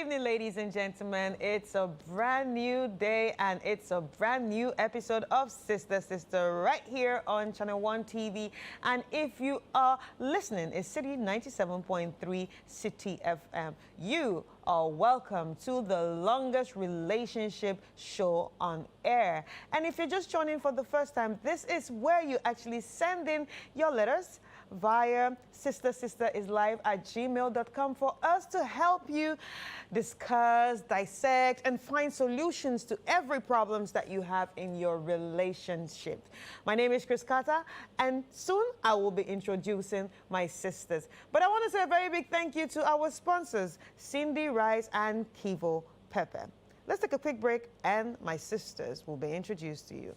evening, ladies and gentlemen. It's a brand new day and it's a brand new episode of Sister Sister right here on ChannelOne TV. And if you are listening, it's City 97.3 City FM. You are welcome to the longest relationship show on air. And if you're just joining for the first time, this is where you actually send in your letters via sistersisterislivegmail.com for us to help you discuss, dissect, and find solutions to every problems that you have in your relationship. My name is Chris Carter, and soon I will be introducing my sisters. But I want to say a very big thank you to our sponsors, Cindy Rice and Kivo Pepper. Let's take a quick break, and my sisters will be introduced to you.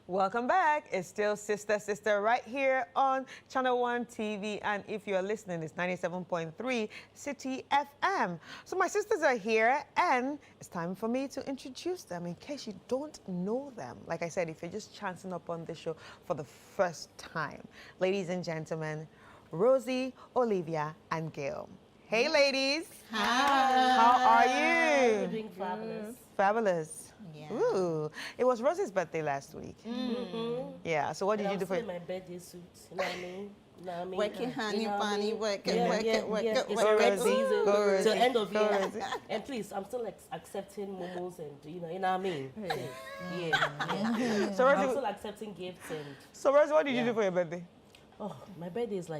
Welcome back. It's still Sister Sister right here on ChannelOne TV. And if you're listening, it's 97.3 City FM. So my sisters are here, and it's time for me to introduce them in case you don't know them. Like I said, if you're just chancing up on the show for the first time. Ladies and gentlemen, Rosie, Olivia, and Gail. Hey, ladies. Hi. How are you? We're doing fabulous. Fabulous. Yeah. Ooh, it was Rosie's birthday last week. Yeah, so what did you do for my birthday suit? You know what I mean? You know what I mean? Working, honey, bunny, work It's Go red Rosie. season Go Rosie. till end of Go year. Rosie. And please, I'm still like accepting momos and you know what I mean? Yeah. So I'm Rosie, still accepting gifts and what did you do for your birthday? oh, my birthday is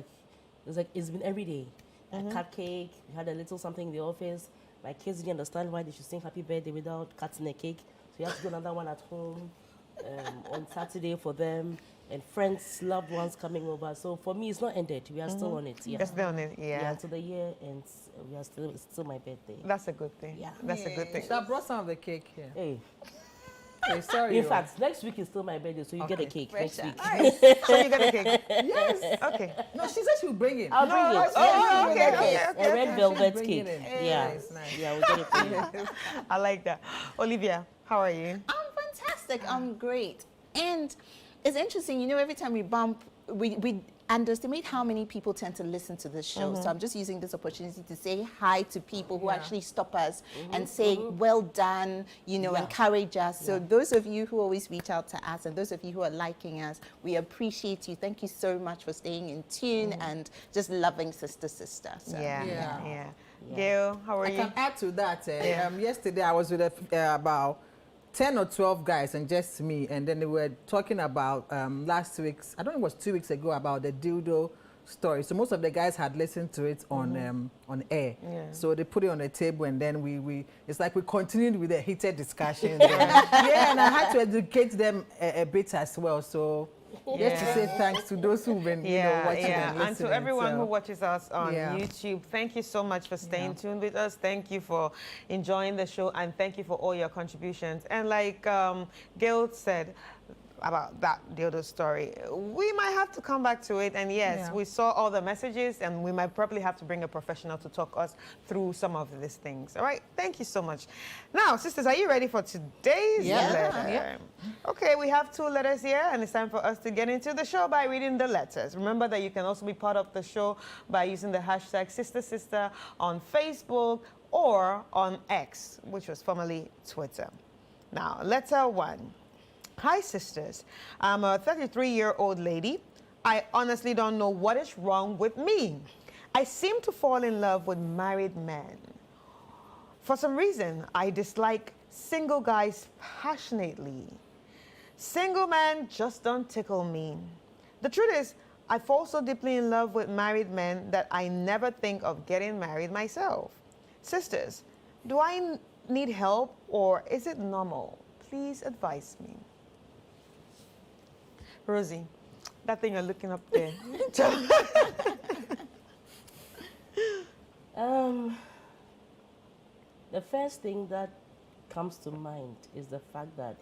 it's been every day. I cut cake. We had a little something in the office. My kids didn't understand why they should sing happy birthday without cutting a cake. So you have to do another one at home on Saturday for them. And friends, loved ones coming over. So for me, it's not ended. We are still on it. Yeah. Just on it, yeah. Until the year ends, it's still my birthday. That's a good thing. Yeah. That's a good thing. So I brought some of the cake here. Hey. Hey, sorry. In fact, next week is still my birthday, so you get a cake next week. So you got a cake? Yes. Okay. No, she said she would bring it. I'll bring it. Oh, okay, Yes, okay, a red velvet She's cake. bringing it in. Yeah. Nice. Yeah, we'll get it for you. I like that. Olivia, how are you? I'm fantastic. I'm great. And it's interesting, you know, every time we bump, we underestimate how many people tend to listen to this show. So I'm just using this opportunity to say hi to people who actually stop us and say, well done, you know, encourage us. So those of you who always reach out to us and those of you who are liking us, we appreciate you. Thank you so much for staying in tune and just loving Sister Sister. So. Yeah. Gail, how are I you? can add to that. Yesterday I was with about 10 or 12 guys and just me, and then they were talking about last week's, I don't know, it was 2 weeks ago, about the dildo story. So most of the guys had listened to it on air. Yeah. So they put it on the table, and then we it's like we continued with the heated discussion. Yeah, and I had to educate them a bit as well. So just to say thanks to those who've been watching and listening. And to everyone who watches us on YouTube, thank you so much for staying tuned with us. Thank you for enjoying the show, and thank you for all your contributions. And like Gail said about that dildo story, we might have to come back to it. And yes, we saw all the messages, and we might probably have to bring a professional to talk us through some of these things. All right, thank you so much. Now, sisters, are you ready for today's letter? Okay, we have 2 letters here, and it's time for us to get into the show by reading the letters. Remember that you can also be part of the show by using the hashtag #SisterSister on Facebook or on X, which was formerly Twitter. Now, letter 1. Hi, sisters. I'm a 33-year-old lady. I honestly don't know what is wrong with me. I seem to fall in love with married men. For some reason, I dislike single guys passionately. Single men just don't tickle me. The truth is, I fall so deeply in love with married men that I never think of getting married myself. Sisters, do I need help or is it normal? Please advise me. Rosie, that thing you're looking up there. The first thing that comes to mind is the fact that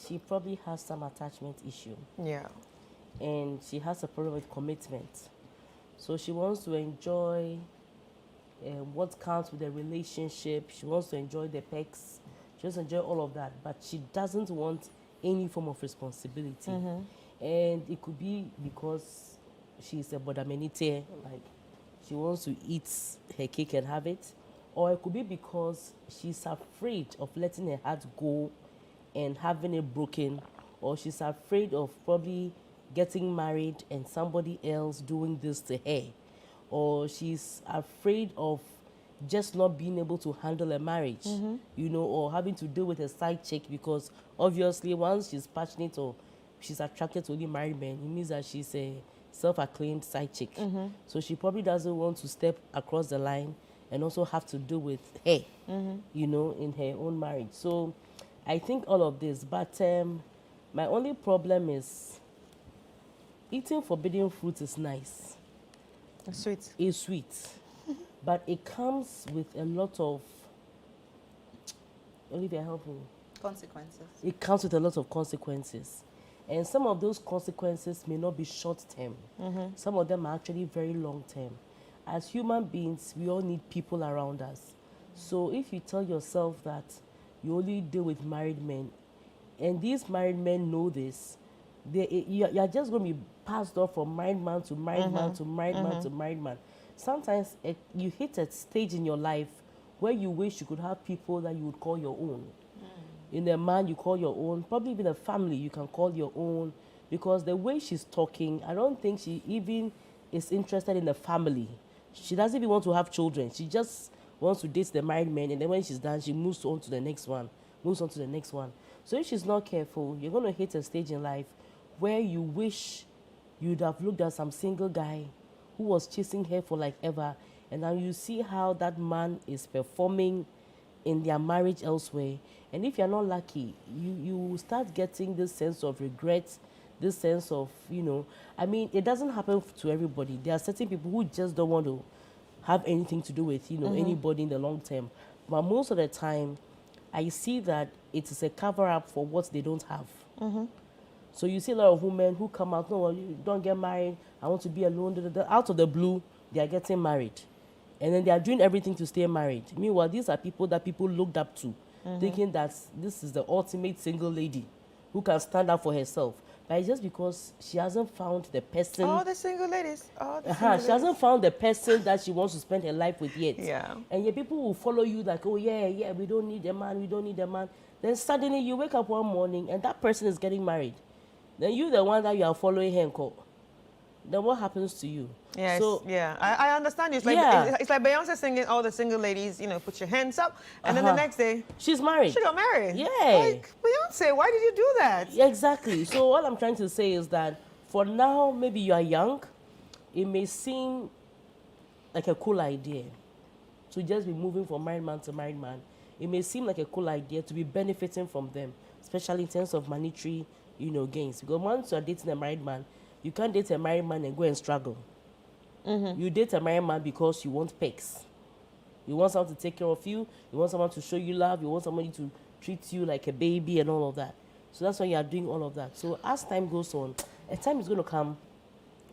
she probably has some attachment issue. Yeah. And she has a problem with commitment. So she wants to enjoy what counts with the relationship. She wants to enjoy the perks. She wants to enjoy all of that. But she doesn't want any form of responsibility. And it could be because she's a bodamanite, like she wants to eat her cake and have it. Or it could be because she's afraid of letting her heart go and having it broken. Or she's afraid of probably getting married and somebody else doing this to her. Or she's afraid of just not being able to handle a marriage, you know, or having to deal with a side chick, because obviously once she's passionate or she's attracted to only married men, it means that she's a self-acclaimed side chick. So she probably doesn't want to step across the line and also have to deal with her, you know, in her own marriage. So I think all of this, but my only problem is eating forbidden fruit is nice. It's sweet. It's sweet. But it comes with a lot of, Olivia, help me. Consequences. It comes with a lot of consequences. And some of those consequences may not be short term. Some of them are actually very long term. As human beings, we all need people around us. So if you tell yourself that you only deal with married men, and these married men know this, you're just going to be passed off from married man to married man to married man to married man. Sometimes you hit a stage in your life where you wish you could have people that you would call your own. In a man, you call your own. Probably even a family, you can call your own. Because the way she's talking, I don't think she even is interested in the family. She doesn't even want to have children. She just wants to date the married man, and then when she's done, she moves on to the next one, moves on to the next one. So if she's not careful, you're going to hit a stage in life where you wish you'd have looked at some single guy who was chasing her for like ever, and now you see how that man is performing in their marriage elsewhere. And if you're not lucky, you start getting this sense of regret, this sense of, you know, I mean, it doesn't happen to everybody. There are certain people who just don't want to have anything to do with, you know, anybody in the long term. But most of the time, I see that it is a cover-up for what they don't have. So you see a lot of women who come out, no, you don't get married, I want to be alone. Out of the blue, they are getting married. And then they are doing everything to stay married. Meanwhile, these are people that people looked up to, thinking that this is the ultimate single lady who can stand up for herself. But it's just because she hasn't found the person. All the single ladies. All the single She hasn't found the person that she wants to spend her life with yet. Yeah. And yet people will follow you like, oh, yeah, we don't need a man, we don't need a man. Then suddenly you wake up one morning and that person is getting married. Then you the one that you are following her and call. Then what happens to you? Yes, So, yeah, I understand you. It's like, Yeah. it's like Beyonce singing all the single ladies, you know, put your hands up, and then the next day, she's married. she got married. Yeah. Like, Beyonce, why did you do that? Exactly. So all I'm trying to say is that for now, maybe you are young. It may seem like a cool idea to just be moving from married man to married man. It may seem like a cool idea to be benefiting from them, especially in terms of monetary, you know, gains. Because once you are dating a married man, you can't date a married man and go and struggle. You date a married man because you want perks. You want someone to take care of you. You want someone to show you love. You want somebody to treat you like a baby and all of that. So that's why you are doing all of that. So as time goes on, a time is going to come,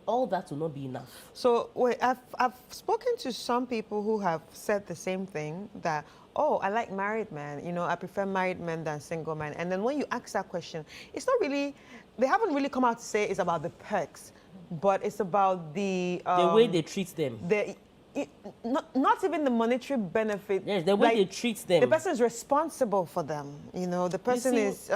all that will not be enough. So wait, I've spoken to some people who have said the same thing, that, oh, I like married men, you know, I prefer married men than single men. And then when you ask that question, it's not really, they haven't really come out to say it's about the perks, but it's about the way they treat them. Not even the monetary benefit. Yes, the way like, they treat them. The person is responsible for them. You know, the person see, is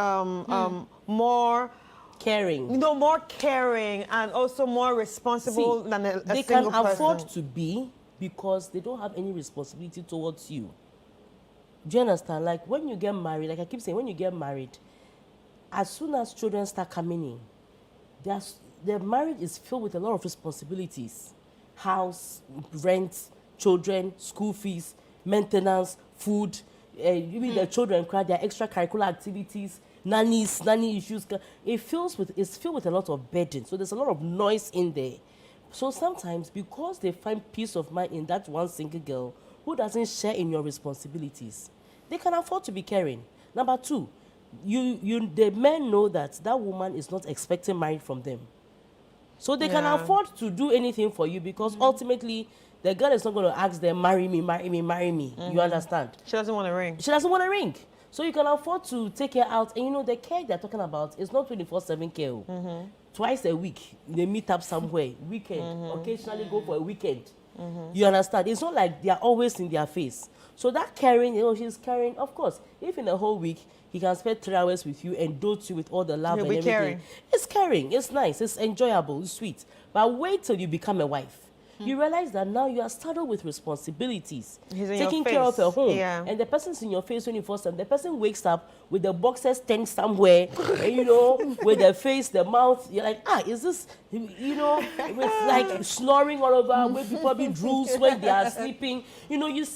more caring. you know, more caring and also more responsible than a they single can afford person. to be because they don't have any responsibility towards you. Do you understand? Like when you get married, like I keep saying, when you get married, as soon as children start coming in, the marriage is filled with a lot of responsibilities. House, rent, children, school fees, maintenance, food, even the children cry, their extracurricular activities, nanny issues. It's filled with a lot of burden. So there's a lot of noise in there. So sometimes, because they find peace of mind in that one single girl who doesn't share in your responsibilities, they can afford to be caring. Number two, the men know that that woman is not expecting marriage from them. So they can afford to do anything for you, because ultimately the girl is not going to ask them, marry me, marry me, marry me. You understand? She doesn't want to ring. She doesn't want to ring. So you can afford to take her out. And you know, the care they're talking about is not 24/7 care. Twice a week, they meet up somewhere, weekend, occasionally go for a weekend. You understand? It's not like they're always in their face. So that caring, you know, she's caring. Of course, if in a whole week, he can spend 3 hours with you and dote you with all the love He'll and be everything. caring. It's caring, it's nice, it's enjoyable, it's sweet. But wait till you become a wife. You realize that now you are saddled with responsibilities, He's in your taking care of face. a home, Yeah. and the person's in your face 24/7. The person wakes up with the boxers tent somewhere, and you know, with the face, the mouth. You're like, is this, you know, with like snoring all over, where people be drools when they are sleeping. You know, you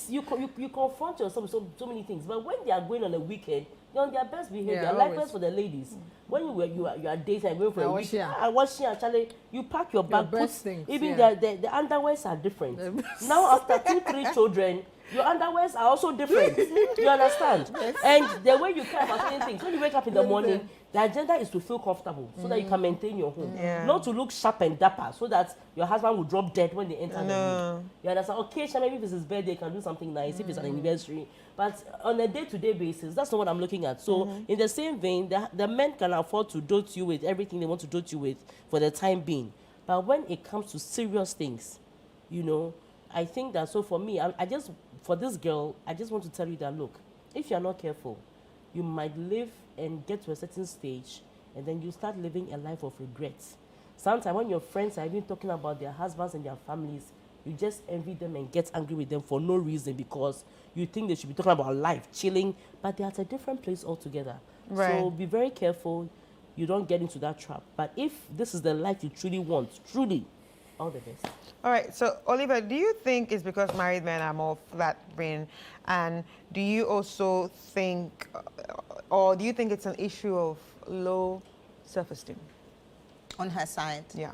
confront yourself with so many things. But when they are going on a weekend, they're on their best behavior. Yeah, Likewise always. for the ladies. When you are dating and going for a wash weekend, here. I wash here, Charlie. You pack your bag, put best things, even yeah. the underwears are different. Now after 2-3 children, your underwears are also different. You understand? And the way you care about certain things, when you wake up in the morning, the agenda is to feel comfortable so that you can maintain your home. Yeah. Not to look sharp and dapper so that your husband will drop dead when they enter the room. You understand? Occasionally, maybe if it's his birthday, you can do something nice, if it's an anniversary. But on a day-to-day basis, that's not what I'm looking at. So in the same vein, the men can afford to dote you with everything they want to dote you with for the time being. But when it comes to serious things, you know, I think that, so for me, for this girl, I just want to tell you that, look, if you're not careful, you might live and get to a certain stage, and then you start living a life of regrets. Sometimes when your friends are even talking about their husbands and their families, you just envy them and get angry with them for no reason, because you think they should be talking about life, chilling, but they're at a different place altogether. Right. So be very careful you don't get into that trap. But if this is the life you truly want, truly, all the best. All right, so Oliver, do you think it's because married men are more flat-brained, and do you also think, or do you think it's an issue of low self-esteem? On her side? Yeah.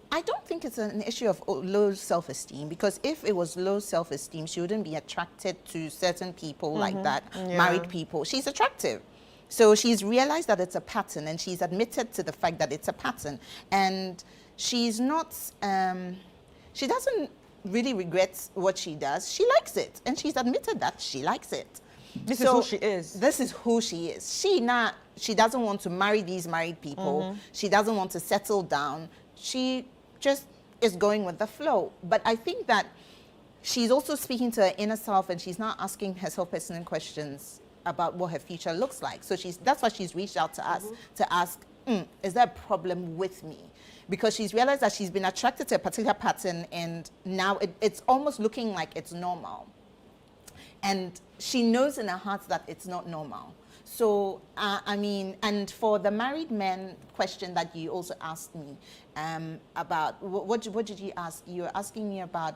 I don't think it's an issue of low self-esteem, because if it was low self-esteem, she wouldn't be attracted to certain people like that, married people. She's attractive. So she's realized that it's a pattern, and she's admitted to the fact that it's a pattern. And she's not, she doesn't really regret what she does. She likes it, and she's admitted that she likes it. This is who she is. This is who she is. She doesn't want to marry these married people. She doesn't want to settle down. She just is going with the flow. But I think that she's also speaking to her inner self, and she's not asking herself personal questions about what her future looks like. So that's why she's reached out to us to ask, is there a problem with me? Because she's realized that she's been attracted to a particular pattern, and now it's almost looking like it's normal. And she knows in her heart that it's not normal. So, I mean, and for the married men question that you also asked me about, what did you ask? You were asking me about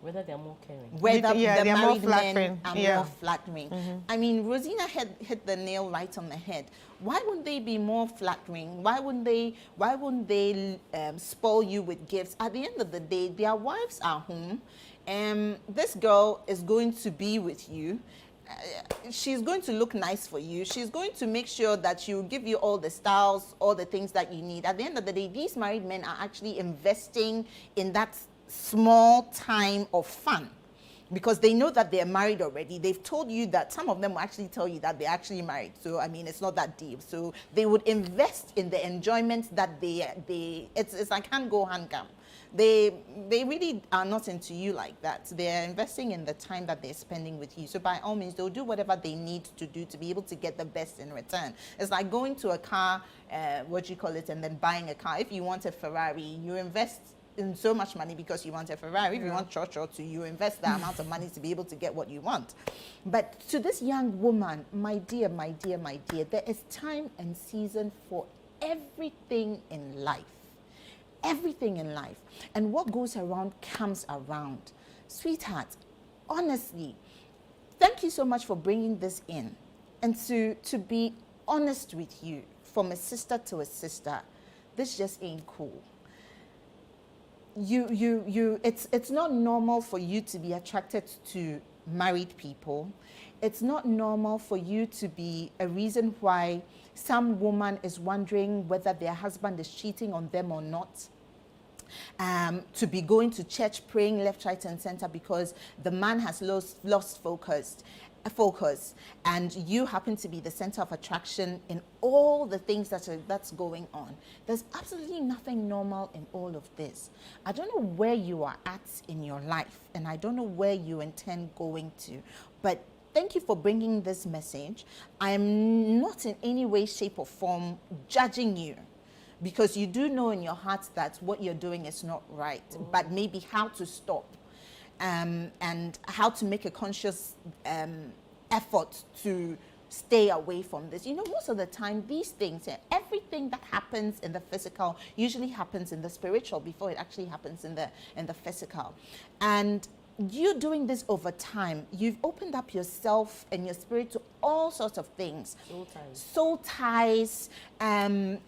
whether they're more caring. Whether Yeah, the they're more married men flattering. are Yeah. more flattering. I mean, Rosina hit the nail right on the head. Why wouldn't they be more flattering? Why wouldn't they spoil you with gifts? At the end of the day, their wives are home. This girl is going to be with you. She's going to look nice for you. She's going to make sure that she'll give you all the styles, all the things that you need. At the end of the day, these married men are actually investing in that small time of fun, because they know that they're married already. They've told you that, some of them will actually tell you that they're actually married. So, I mean, it's not that deep. So they would invest in the enjoyment that it's like hand go, hand come. They really are not into you like that. They're investing in the time that they're spending with you. So by all means, they'll do whatever they need to do to be able to get the best in return. It's like going to a car, and then buying a car. If you want a Ferrari, you invest in so much money because you want a Ferrari. If you want to, you invest the amount of money to be able to get what you want. But to this young woman, my dear, there is time and season for everything in life. Everything in life. And what goes around comes around. Sweetheart, honestly, thank you so much for bringing this in. And to be honest with you, from a sister to a sister, this just ain't cool. it's not normal for you to be attracted to married people. It's not normal for you to be a reason why some woman is wondering whether their husband is cheating on them or not. To be going to church, praying left, right, and center because the man has lost focus, and you happen to be the center of attraction in all the things that's going on. There's absolutely nothing normal in all of this. I don't know where you are at in your life, and I don't know where you intend going to, but thank you for bringing this message. I am not in any way, shape, or form judging you, because you do know in your heart that what you're doing is not right, but maybe how to stop. And how to make a conscious effort to stay away from this. You know, most of the time, these things, everything that happens in the physical usually happens in the spiritual before it actually happens in the physical. And you doing this over time, you've opened up yourself and your spirit to all sorts of things. Soul ties, and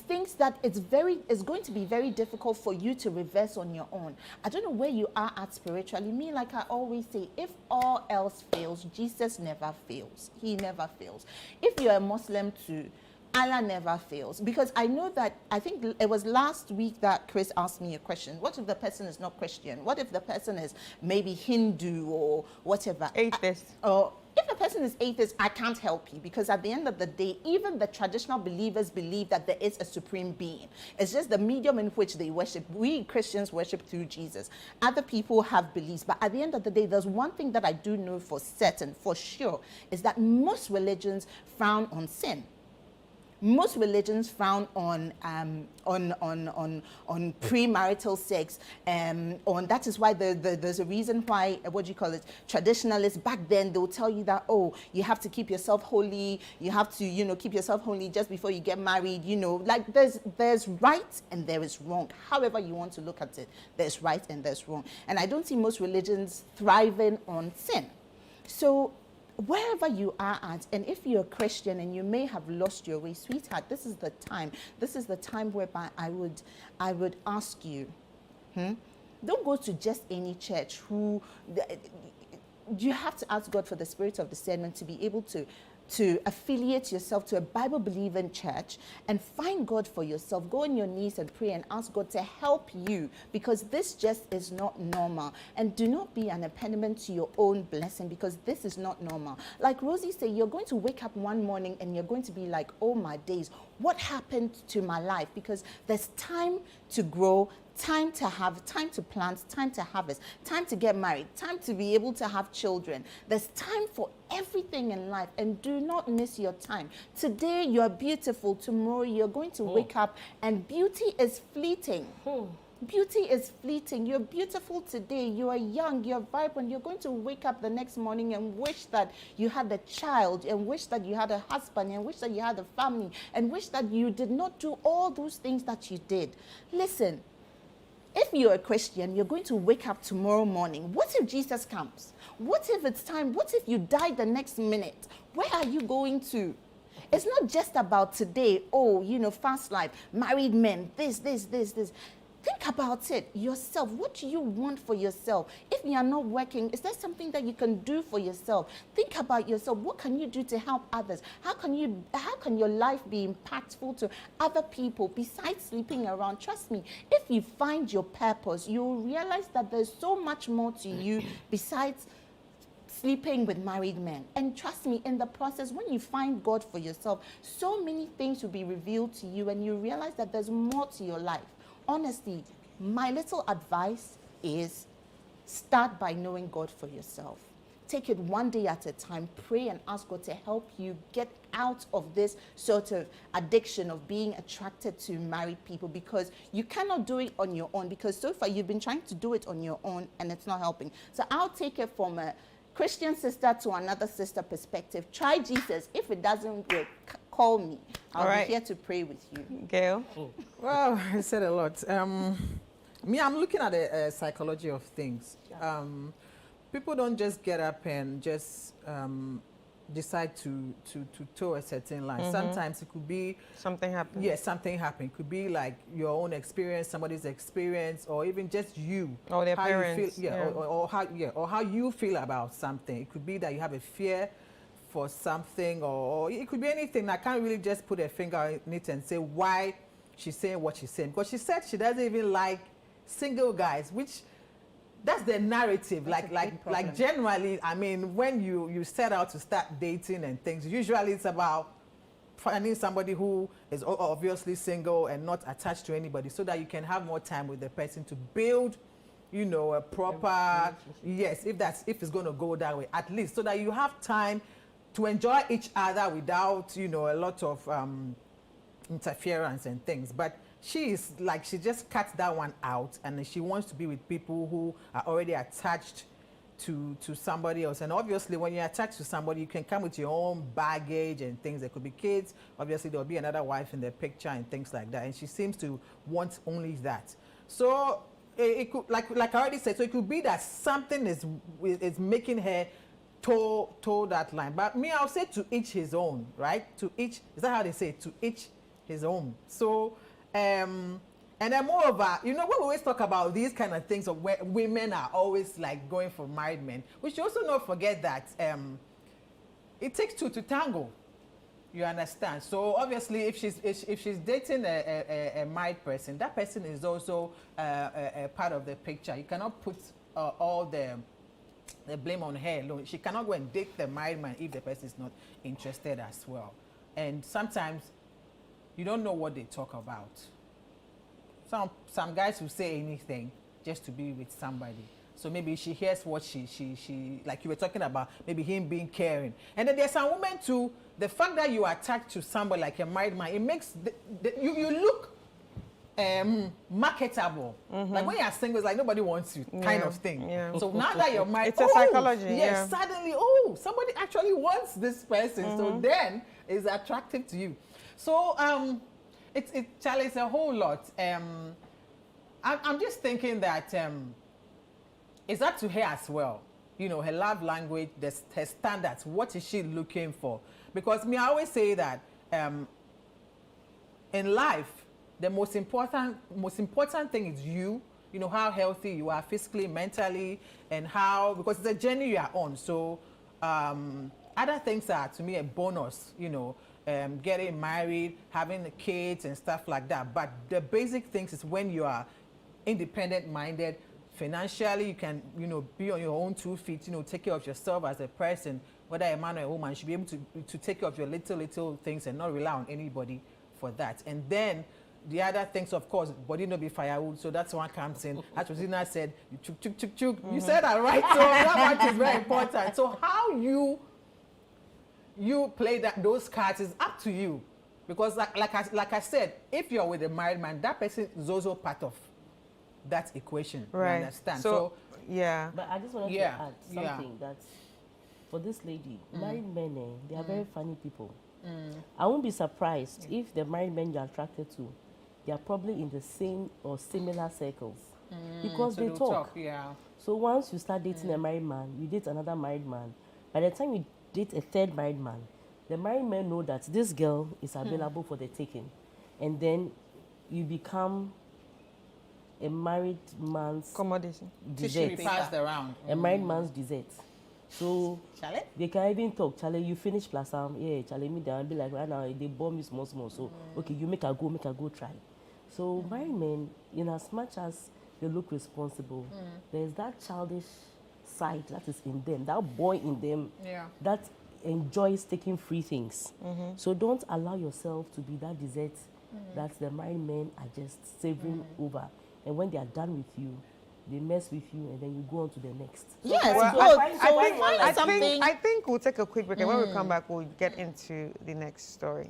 things that it's going to be very difficult for you to reverse on your own. I don't know where you are at spiritually. Me, like I always say, if all else fails, Jesus never fails. He never fails. If you're a Muslim too, Allah never fails. Because I know that, I think it was last week that Chris asked me a question. What if the person is not Christian? What if the person is maybe Hindu or whatever? Atheist. Or if the person is atheist, I can't help you, because at the end of the day, even the traditional believers believe that there is a supreme being. It's just the medium in which they worship. We Christians worship through Jesus. Other people have beliefs, but at the end of the day, there's one thing that I do know for certain, for sure, is that most religions frown on sin. Most religions frown on premarital sex. That is why there's a reason why, traditionalists back then, they'll tell you that, oh, you have to keep yourself holy. You have to, keep yourself holy just before you get married. Like there's right and there is wrong. However you want to look at it, there's right and there's wrong. And I don't see most religions thriving on sin. So wherever you are at, and if you're a Christian and you may have lost your way, sweetheart, this is the time. This is the time whereby I would ask you, don't go to just any church. You have to ask God for the spirit of discernment to be able to affiliate yourself to a Bible-believing church and find God for yourself. Go on your knees and pray and ask God to help you, because this just is not normal. And do not be an impediment to your own blessing, because this is not normal. Like Rosie said, you're going to wake up one morning and you're going to be like, oh my days, what happened to my life? Because there's time to grow, time to have, time to plant, time to harvest, time to get married, time to be able to have children. There's time for everything in life, and do not miss your time. Today you're beautiful, tomorrow you're going to wake up and beauty is fleeting. Beauty is fleeting. You're beautiful today, you are young, you're vibrant. You're going to wake up the next morning and wish that you had a child, and wish that you had a husband, and wish that you had a family, and wish that you did not do all those things that you did. Listen, if you're a Christian, you're going to wake up tomorrow morning. What if Jesus comes? What if it's time? What if you die the next minute? Where are you going to? It's not just about today, fast life, married men, this. Think about it yourself. What do you want for yourself? If you are not working, is there something that you can do for yourself? Think about yourself. What can you do to help others? How can your life be impactful to other people besides sleeping around? Trust me, if you find your purpose, you'll realize that there's so much more to you besides sleeping with married men. And trust me, in the process, when you find God for yourself, so many things will be revealed to you, and you realize that there's more to your life. Honestly, my little advice is start by knowing God for yourself. Take it one day at a time. Pray and ask God to help you get out of this sort of addiction of being attracted to married people, because you cannot do it on your own, because so far you've been trying to do it on your own and it's not helping. So I'll take it from a Christian sister to another sister perspective. Try Jesus. If it doesn't work, call me. I'll be here to pray with you. Gail? Well, I said a lot. I'm looking at the psychology of things. People don't just get up and just decide to toe a certain line. Sometimes it could be Something happened. yes, something happened. It could be like your own experience, somebody's experience, or even just you. Or their how parents. you feel, or how you feel about something. It could be that you have a fear for something, or it could be anything. I can't really just put a finger on it and say why she's saying what she's saying, because she said she doesn't even like single guys, which that's the narrative. Like generally, I mean, when you set out to start dating and things, usually it's about finding somebody who is obviously single and not attached to anybody, so that you can have more time with the person to build, you know, a proper, yes, if it's going to go that way, at least, so that you have time to enjoy each other without, you know, a lot of interference and things. But she just cut that one out, and she wants to be with people who are already attached to somebody else. And obviously, when you're attached to somebody, you can come with your own baggage and things. There could be kids. Obviously, there'll be another wife in the picture and things like that. And she seems to want only that. So it could, like I already said, so it could be that something is making her toe that line. But me, I'll say to each his own, right? To each, is that how they say it? To each his own. So and then moreover, you know, when we always talk about these kind of things of where women are always like going for married men, we should also not forget that it takes two to tango. You understand? So obviously, if she's dating a married person, that person is also a part of the picture. You cannot put all the blame on her alone. She cannot go and date the married man if the person is not interested as well. And sometimes you don't know what they talk about. Some guys will say anything just to be with somebody. So maybe she hears what she like you were talking about, maybe him being caring. And then there's some women too, the fact that you are attached to somebody like a married man, it makes you look marketable. Like when you're single, it's like nobody wants you, kind of thing. Yeah. So now that you're married, It's a psychology. Yes, suddenly, somebody actually wants this person. So then it's attractive to you. So Charlie, it's a whole lot. I'm just thinking that it's up to her as well. You know, her love language, her standards. What is she looking for? Because I always say that in life, the most important thing is you. You know, how healthy you are physically, mentally, and because it's a journey you are on. So other things are, to me, a bonus. You know. Getting married, having kids and stuff like that. But the basic things is when you are independent-minded, financially, you can, you know, be on your own 2 feet, you know, take care of yourself as a person, whether a man or a woman, you should be able to take care of your little things and not rely on anybody for that. And then the other things, of course, body no be firewood, so that's one comes in. As Rosina said, you chuk. You said that right, so that one is very important. So how you play those cards is up to you, because like I said, if you're with a married man, that person is also part of that equation. Right. You understand? So yeah. But I just wanted to add something that for this lady, married men, they are very funny people. I won't be surprised if the married men you're attracted to, they are probably in the same or similar circles because so they talk. Yeah. So once you start dating a married man, you date another married man. By the time you date a third married man, the married men know that this girl is available for the taking, and then you become a married man's Commodity. dessert. Passed around. A married man's dessert. So Charlie? they can even talk. Charlie, you finish plus yeah, Charlie, me down. Be like, right now they bomb you small. So okay, you make a go try. So married men, in as much as they look responsible, there's that childish side that is in them, that boy in them that enjoys taking free things. So don't allow yourself to be that dessert that the married men are just savoring over. And when they are done with you, they mess with you, and then you go on to the next. Yes, Well, something. I think we'll take a quick break, and when we come back, we'll get into the next story.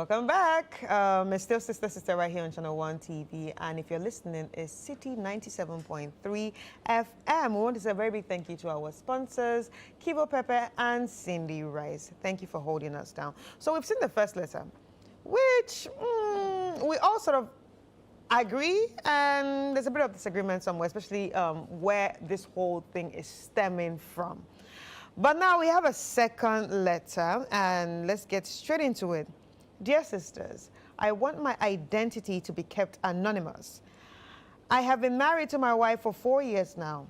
Welcome back. It's still Sister right here on Channel One TV. And if you're listening, it's City 97.3 FM. We want to say a very big thank you to our sponsors, Kivo Pepe and Cindy Rice. Thank you for holding us down. So we've seen the first letter, which we all sort of agree, and there's a bit of disagreement somewhere, especially where this whole thing is stemming from. But now we have a second letter, and let's get straight into it. Dear sisters, I want my identity to be kept anonymous. I have been married to my wife for 4 years now.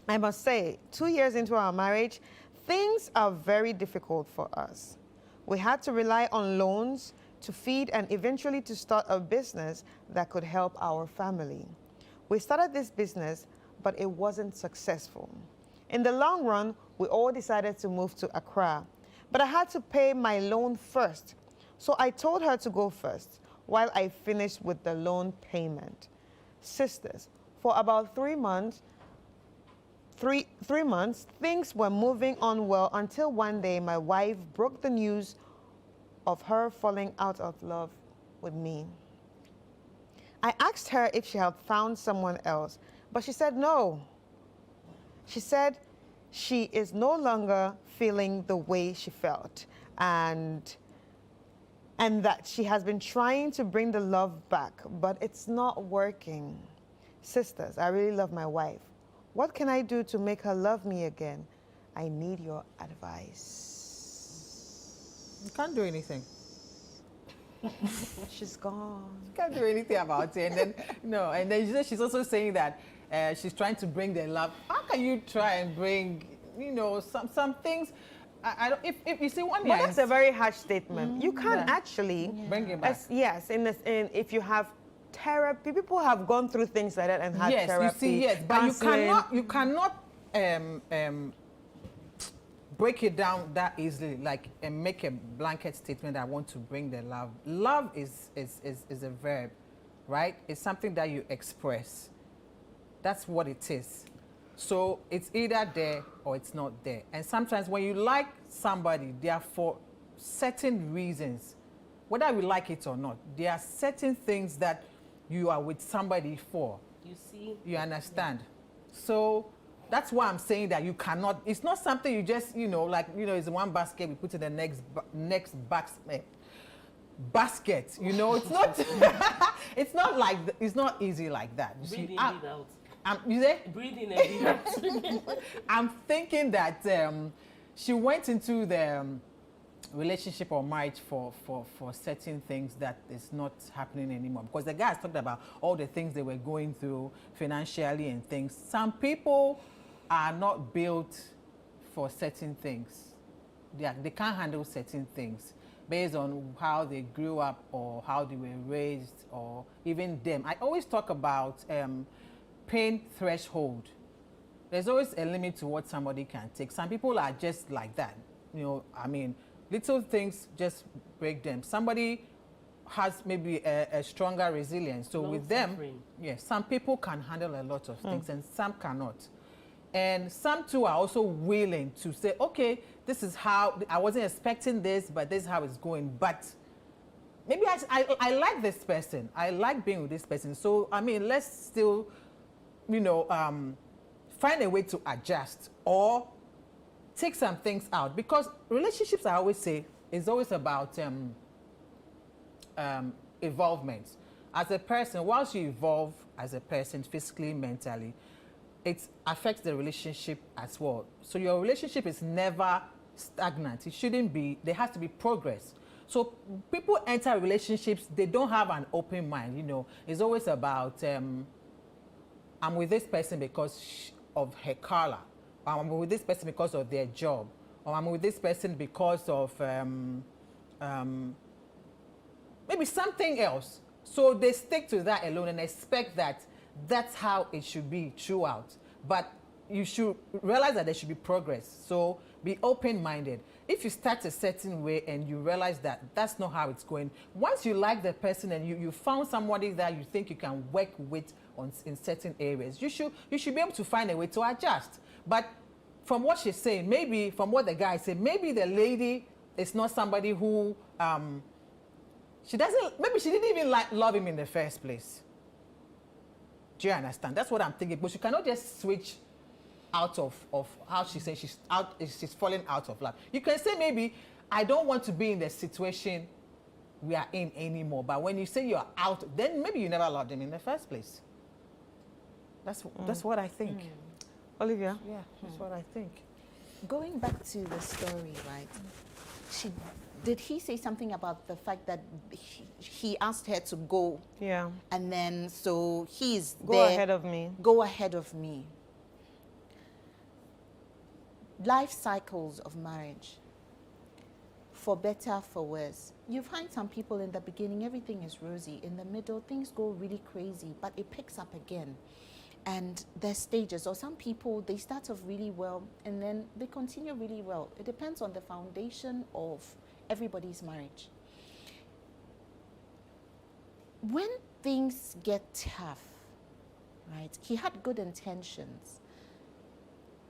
I must say, 2 years into our marriage, things are very difficult for us. We had to rely on loans to feed and eventually to start a business that could help our family. We started this business, but it wasn't successful. In the long run, we all decided to move to Accra, but I had to pay my loan first. So I told her to go first while I finished with the loan payment. Sisters, for about 3 months, things were moving on well until one day my wife broke the news of her falling out of love with me. I asked her if she had found someone else, but she said no. She said she is no longer feeling the way she felt, and that she has been trying to bring the love back, but it's not working. Sisters, I really love my wife. What can I do to make her love me again? I need your advice. You can't do anything. She's gone. You can't do anything about it. And then, no, and then she's also saying that she's trying to bring the love. How can you try and bring, some things? I don't. If you see one thing, but that's a very harsh statement. You can't actually bring it back. Yes, if you have therapy, people have gone through things like that and had therapy. Yes, but counseling. you cannot break it down that easily, like, and make a blanket statement. I want to bring the love. Love is a verb, right? It's something that you express. That's what it is. So it's either there or it's not there. And sometimes when you like somebody, they are for certain reasons, whether we like it or not. There are certain things that you are with somebody for. You see? You understand? Yeah. So that's why I'm saying that you cannot, it's not something you just, it's one basket, we put in the next basket, it's not, it's not like, it's not easy like that. You breathe see, in, breathe out. You say? Breathe in and breathe out. I'm thinking that she went into the relationship or marriage for certain things that is not happening anymore. Because the guys talked about all the things they were going through financially and things. Some people are not built for certain things. They can't handle certain things based on how they grew up or how they were raised or even them. I always talk about pain threshold. There's always a limit to what somebody can take. Some people are just like that. Little things just break them. Somebody has maybe a stronger resilience. So with them, yes, some people can handle a lot of things and some cannot. And some too are also willing to say, okay, this is how, I wasn't expecting this, but this is how it's going. But maybe I like this person. I like being with this person. So, let's still, find a way to adjust or take some things out. Because relationships, I always say, is always about evolvement. As a person, once you evolve as a person, physically, mentally, it affects the relationship as well. So your relationship is never stagnant. It shouldn't be. There has to be progress. So people enter relationships, they don't have an open mind. It's always about, I'm with this person because of her color. Or I'm with this person because of their job. Or I'm with this person because of maybe something else. So they stick to that alone and expect that that's how it should be throughout. But you should realize that there should be progress. So be open-minded. If you start a certain way and you realize that that's not how it's going, once you like the person and you found somebody that you think you can work with in certain areas, you should be able to find a way to adjust. But from what she's saying, maybe from what the guy said, maybe the lady is not somebody who she doesn't, maybe she didn't even love him in the first place. Do you understand? That's what I'm thinking. But she cannot just switch out of how she says she's falling out of love. You can say maybe, I don't want to be in the situation we are in anymore. But when you say you're out, then maybe you never loved him in the first place. That's what I think. Olivia? Yeah, that's what I think. Going back to the story, right? Did he say something about the fact that he asked her to go? Yeah. And then, so he's Go there. ahead of me. Go ahead of me. Life cycles of marriage. For better, for worse. You find some people in the beginning, everything is rosy. In the middle, things go really crazy, but it picks up again. And there's stages, or some people, they start off really well and then they continue really well. It depends on the foundation of everybody's marriage. When things get tough, right, he had good intentions.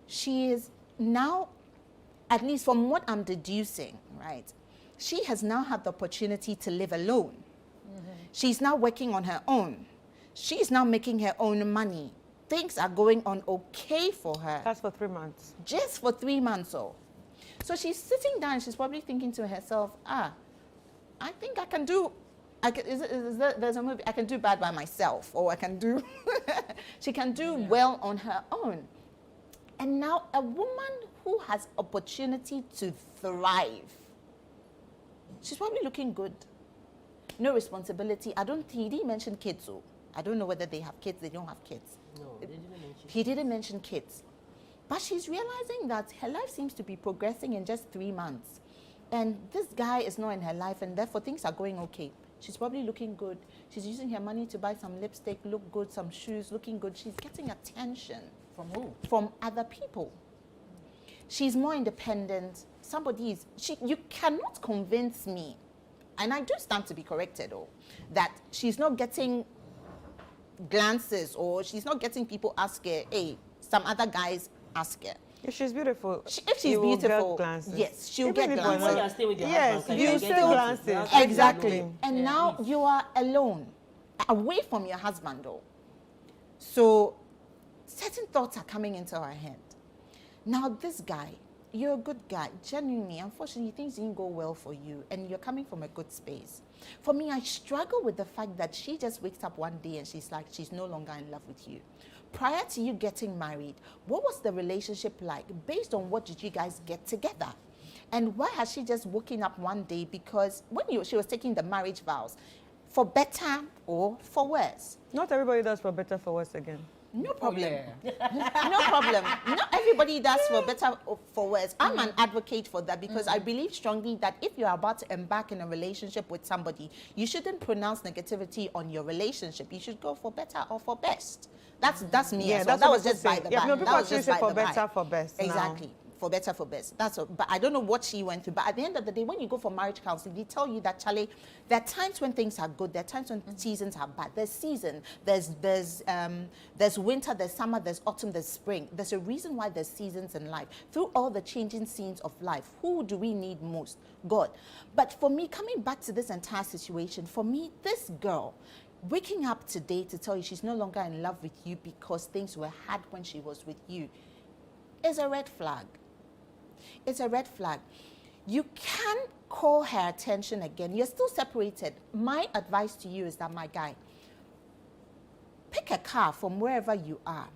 She is now, at least from what I'm deducing, right, she has now had the opportunity to live alone. She's now working on her own. She's now making her own money. Things are going on okay for her. That's for 3 months. Just for 3 months or so. She's sitting down, she's probably thinking to herself, I think I can do, there's a movie, I can do bad by myself, or I can do, she can do well on her own. And now a woman who has opportunity to thrive, she's probably looking good. No responsibility. He didn't mention kids, so I don't know whether they have kids, they don't have kids. No, they didn't mention. He didn't mention kids. But she's realizing that her life seems to be progressing in just 3 months. And this guy is not in her life, and therefore things are going okay. She's probably looking good. She's using her money to buy some lipstick, look good, some shoes, looking good. She's getting attention. From who? From other people. She's more independent. You cannot convince me, and I do stand to be corrected, that she's not getting glances, or she's not getting people ask her, hey, some other guys ask her. If she's beautiful, If she's beautiful, yes, she'll Even get if glances. When you're staying with your Yes, husband, you can still get glances. glances. Exactly. And Yeah. now you are alone, away from your husband, though. So certain thoughts are coming into her head. Now this guy, you're a good guy, genuinely. Unfortunately, things didn't go well for you, and you're coming from a good space. For me, I struggle with the fact that she just wakes up one day and she's like, she's no longer in love with you. Prior to you getting married, what was the relationship like? Based on what did you guys get together? And why has she just woken up one day? Because when she was taking the marriage vows, for better or for worse. Not everybody does for better, for worse again. No problem. Yeah. No problem. Not everybody does for better or for worse. I'm an advocate for that because I believe strongly that if you're about to embark in a relationship with somebody, you shouldn't pronounce negativity on your relationship. You should go for better or for best. That's me. Yeah, as well. that's That what was people just by say. the Yeah, by. no, people That was actually just say by for the by. better, for best. now. Exactly. For better, for best. That's all. But I don't know what she went through. But at the end of the day, when you go for marriage counseling, they tell you that, Charlie, there are times when things are good. There are times when seasons are bad. There's season. There's winter. There's summer. There's autumn. There's spring. There's a reason why there's seasons in life. Through all the changing scenes of life, who do we need most? God. But for me, coming back to this entire situation, for me, this girl, waking up today to tell you she's no longer in love with you because things were hard when she was with you, is a red flag. It's a red flag. You can't call her attention again. You're still separated. My advice to you is that, my guy, pick a car from wherever you are.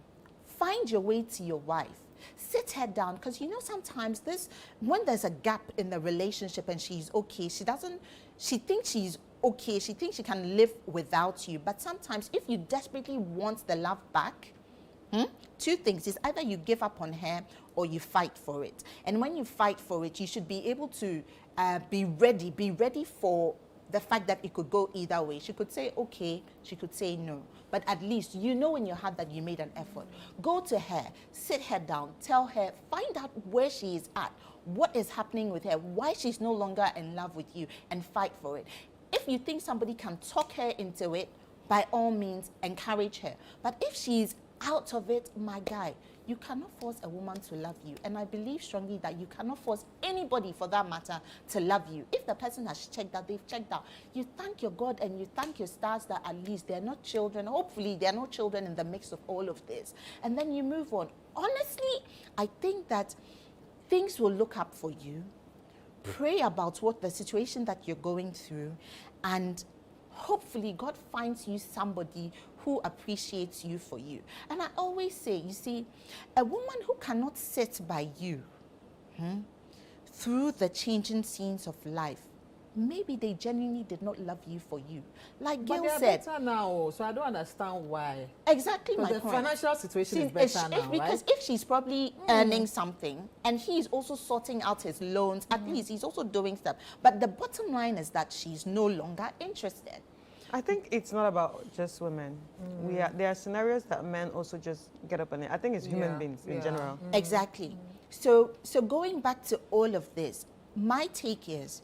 Find your way to your wife. Sit her down, because you know sometimes when there's a gap in the relationship and she's okay, she thinks she's okay, she thinks she can live without you. But sometimes if you desperately want the love back, two things is either you give up on her or you fight for it. And when you fight for it, you should be able to be ready for the fact that it could go either way. She could say okay, she could say no, but at least you know in your heart that you made an effort. Go to her, sit her down, tell her, find out where she is at, what is happening with her, why she's no longer in love with you, and fight for it. If you think somebody can talk her into it, by all means, encourage her. But if she's out of it, my guy, you cannot force a woman to love you. And I believe strongly that you cannot force anybody, for that matter, to love you. If the person has checked out, they've checked out. You thank your God and you thank your stars that at least they're not children. Hopefully, they're not children in the mix of all of this. And then you move on. Honestly, I think that things will look up for you. Pray about what the situation that you're going through, and hopefully God finds you somebody who appreciates you for you. And I always say, you see, a woman who cannot sit by you through the changing scenes of life, maybe they genuinely did not love you for you. Like Gail said. Better now, so I don't understand why. Exactly my the point. financial situation is better now, because right? if she's probably earning something and he's also sorting out his loans, at least he's also doing stuff. But the bottom line is that she's no longer interested. I think it's not about just women. There are scenarios that men also just get up on it. I think it's human beings in general. Exactly. So going back to all of this, my take is,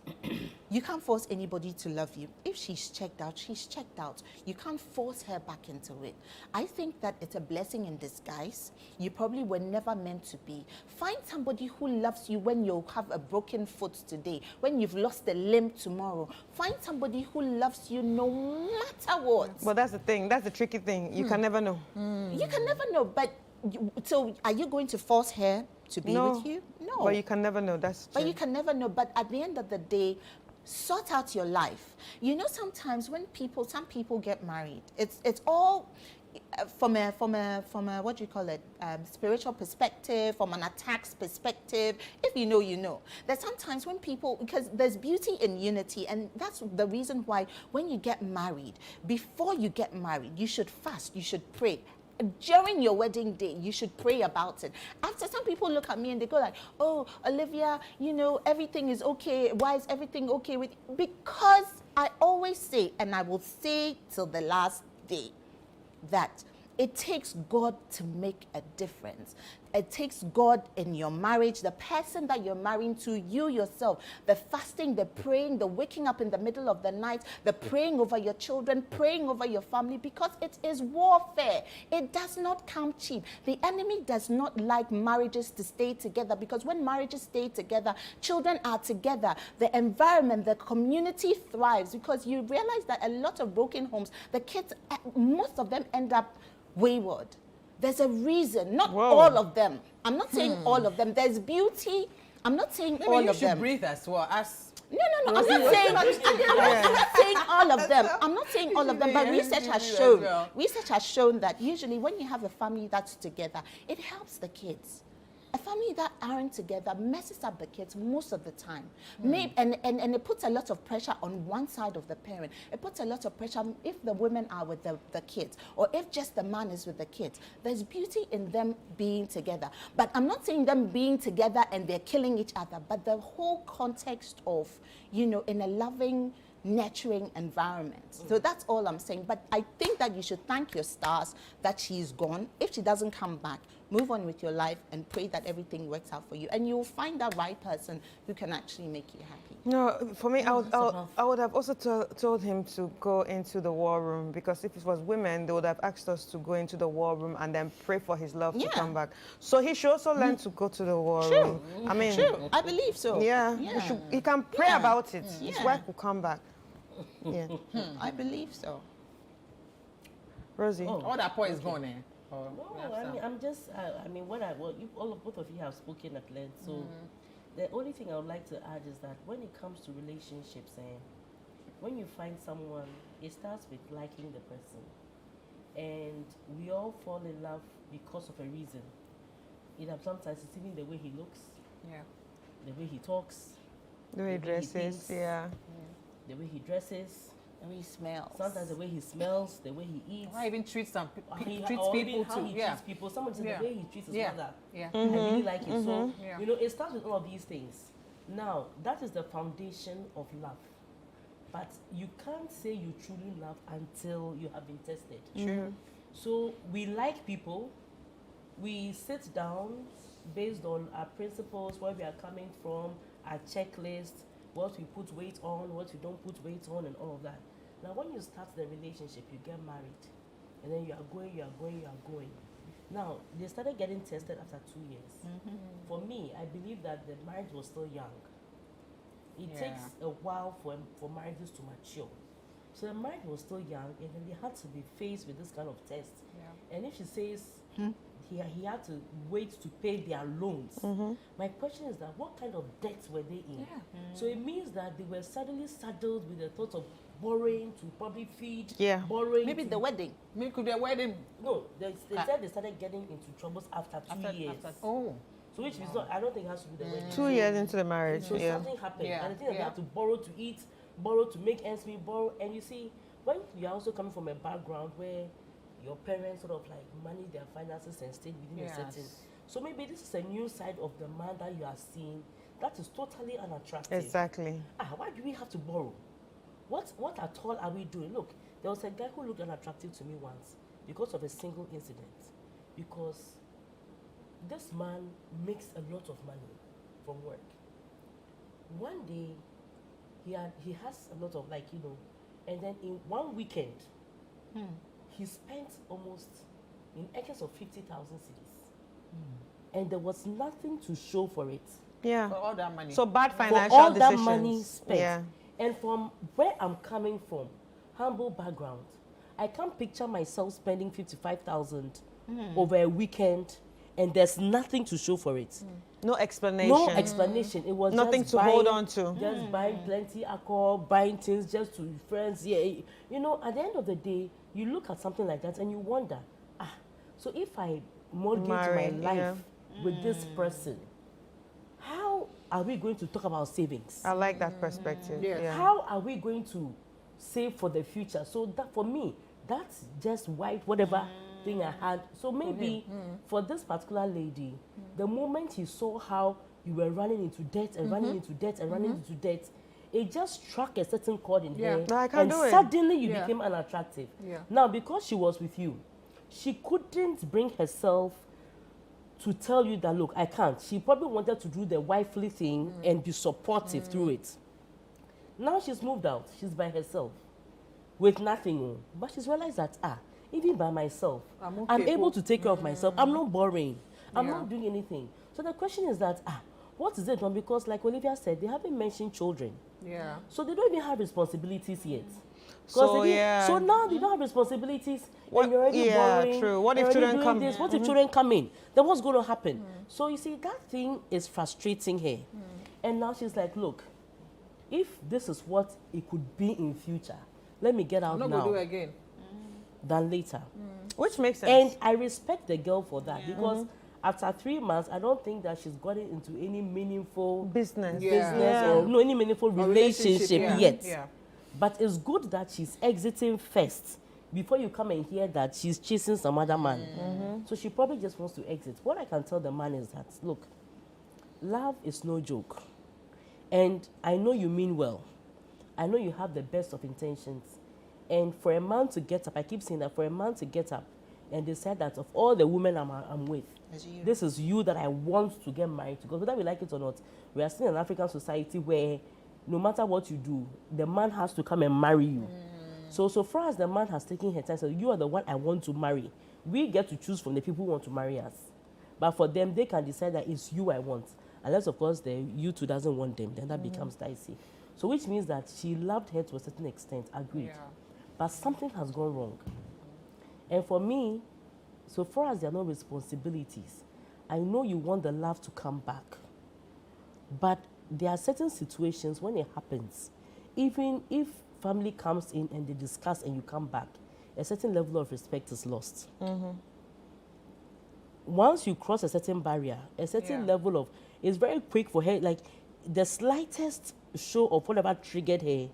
you can't force anybody to love you. If she's checked out, she's checked out. You can't force her back into it. I think that it's a blessing in disguise. You probably were never meant to be. Find somebody who loves you when you have a broken foot today, when you've lost a limb tomorrow. Find somebody who loves you no matter what. Well, that's the thing. That's the tricky thing. You can never know. You can never know, but so are you going to force her to be with you? No. But you can never know. That's true. But you can never know. But at the end of the day, sort out your life. You know, sometimes when some people get married, it's all from a what do you call it, spiritual perspective, from an attacks perspective. If you know, you know. There's sometimes when people, because there's beauty in unity, and that's the reason why when you get married, before you get married, you should fast, you should pray. During your wedding day, you should pray about it. After, some people look at me and they go like, oh, Olivia, you know, everything is okay. Why is everything okay with you? Because I always say, and I will say till the last day, that it takes God to make a difference. It takes God in your marriage, the person that you're marrying to, you yourself, the fasting, the praying, the waking up in the middle of the night, the praying over your children, praying over your family, because it is warfare. It does not come cheap. The enemy does not like marriages to stay together, because when marriages stay together, children are together, the environment, the community thrives, because you realize that a lot of broken homes, the kids, most of them end up wayward. There's a reason, not all of them. I'm not saying all of them. There's beauty. I'm not saying all of them. You should breathe as well. No. I'm not saying. I'm not saying all of them. I'm not saying all of them. But research has shown that usually when you have a family that's together, it helps the kids. A family that aren't together messes up the kids most of the time. Maybe, and it puts a lot of pressure on one side of the parent. It puts a lot of pressure if the women are with the kids, or if just the man is with the kids. There's beauty in them being together. But I'm not saying them being together and they're killing each other, but the whole context of, you know, in a loving, nurturing environment. So that's all I'm saying. But I think that you should thank your stars that she's gone. If she doesn't come back, move on with your life and pray that everything works out for you. And you'll find that right person who can actually make you happy. No, for me, I would have also told him to go into the war room, because if it was women, they would have asked us to go into the war room and then pray for his love to come back. So he should also learn to go to the war room. I mean, I believe so. Yeah. He can pray about it. His wife will come back. Yeah. I believe so. Rosie. All that point is gone there. No, I mean, I'm just, I mean, both of you have spoken at length, so the only thing I would like to add is that when it comes to relationships, when you find someone, it starts with liking the person. And we all fall in love because of a reason. Sometimes it's even the way he looks, the way he talks, the way he dresses, the way he dresses, the way he smells. Sometimes the way he smells, the way he eats. I even treats people How too. he treats people. Someone said the way he treats his mother. Yeah. I really like it. So, you know, it starts with all of these things. Now, that is the foundation of love. But you can't say you truly love until you have been tested. True. So we like people. We sit down based on our principles, where we are coming from, our checklist, what we put weight on, what we don't put weight on, and all of that. Now, when you start the relationship, you get married, and then you are going. Now, they started getting tested after 2 years. For me, I believe that the marriage was still young. It takes a while for marriages to mature. So the marriage was still young, and then they had to be faced with this kind of test. And if she says he had to wait to pay their loans, my question is that what kind of debts were they in? So it means that they were suddenly saddled with the thought of borrowing to probably feed, borrowing. Maybe the wedding. Maybe could be a wedding. No, they said they started getting into troubles after 2 years. Oh. So which is not, I don't think it has to do with the wedding. 2 years into the marriage. So something happened. And the thing that they had to borrow to eat, borrow to make ends meet, borrow. And you see, when you're also coming from a background where your parents sort of like manage their finances and stay within a certain. So maybe this is a new side of the man that you are seeing that is totally unattractive. Exactly. Why do we have to borrow? What at all are we doing? Look, there was a guy who looked unattractive to me once because of a single incident. Because this man makes a lot of money from work. One day, he has a lot of and then in one weekend, he spent almost in excess of 50,000 cedis. And there was nothing to show for it. Yeah. For all that money. So bad financial for all decisions. that money spent. Yeah. And from where I'm coming from, humble background, I can't picture myself spending 55,000 over a weekend, and there's nothing to show for it. No explanation. No explanation. It was nothing just to hold on to. Just buying plenty alcohol, buying things just to friends. Yeah, you know, at the end of the day, you look at something like that and you wonder, so if I mortgage my life with this person, how are we going to talk about savings? I like that perspective. Yeah. How are we going to save for the future? So that for me, that's just whatever thing I had. So maybe for this particular lady, the moment he saw how you were running into debt and running into debt and running into debt, it just struck a certain chord in her. No, I can't do it. Suddenly you became unattractive. Yeah. Now, because she was with you, she couldn't bring herself to tell you that, look, I can't. She probably wanted to do the wifely thing and be supportive through it. Now she's moved out. She's by herself with nothing. But she's realized that, even by myself, I'm able to take care of myself. I'm not borrowing. I'm not doing anything. So the question is that, what is it on? Because like Olivia said, they haven't mentioned children. Yeah. So they don't even have responsibilities yet. So So now they don't have responsibilities. What, and you're already borrowing. True. What if already children doing come? This. What if children come in? Then what's going to happen? So you see, that thing is frustrating her. And now she's like, look, if this is what it could be in future, let me get out I'm not now going to do it again. than later. Which makes sense. And I respect the girl for that because after 3 months, I don't think that she's gotten into any meaningful business. or any meaningful relationship yet. Yeah. But it's good that she's exiting first before you come and hear that she's chasing some other man. So she probably just wants to exit. What I can tell the man is that, look, love is no joke. And I know you mean well. I know you have the best of intentions. And for a man to get up, I keep saying that for a man to get up and decide that of all the women I'm with, this is you that I want to get married to. Because whether we like it or not, we are still in an African society where no matter what you do, the man has to come and marry you. So far as the man has taken her time, so you are the one I want to marry. We get to choose from the people who want to marry us. But for them, they can decide that it's you I want. Unless, of course, the you two doesn't want them, then that becomes dicey. So which means that she loved her to a certain extent, agreed. But something has gone wrong. And for me, so far as there are no responsibilities, I know you want the love to come back. But there are certain situations when it happens, even if family comes in and they discuss and you come back, a certain level of respect is lost. Once you cross a certain barrier, a certain level of, it's very quick for her, like the slightest show of whatever triggered her,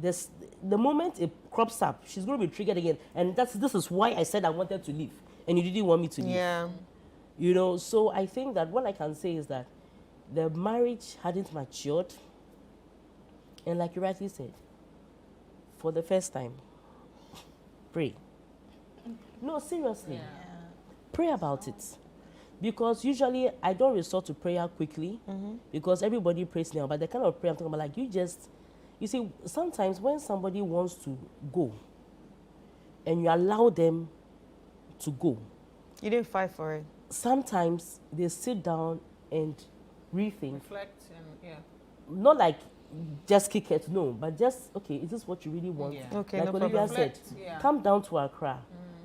the moment it crops up, she's going to be triggered again. And this is why I said I wanted to leave. And you didn't want me to leave. Yeah. You know, so I think that what I can say is that the marriage hadn't matured. And like you rightly said, for the first time, pray. No, seriously. Pray about it. Because usually I don't resort to prayer quickly because everybody prays now. But the kind of prayer I'm talking about, like you see, sometimes when somebody wants to go and you allow them to go, You didn't fight for it. Sometimes they sit down and rethink. Reflect and yeah. Not like just kick it, no, but just, okay, is this what you really want? Yeah. Okay, Like no Olivia problem. said, Reflect, yeah. come down to Accra,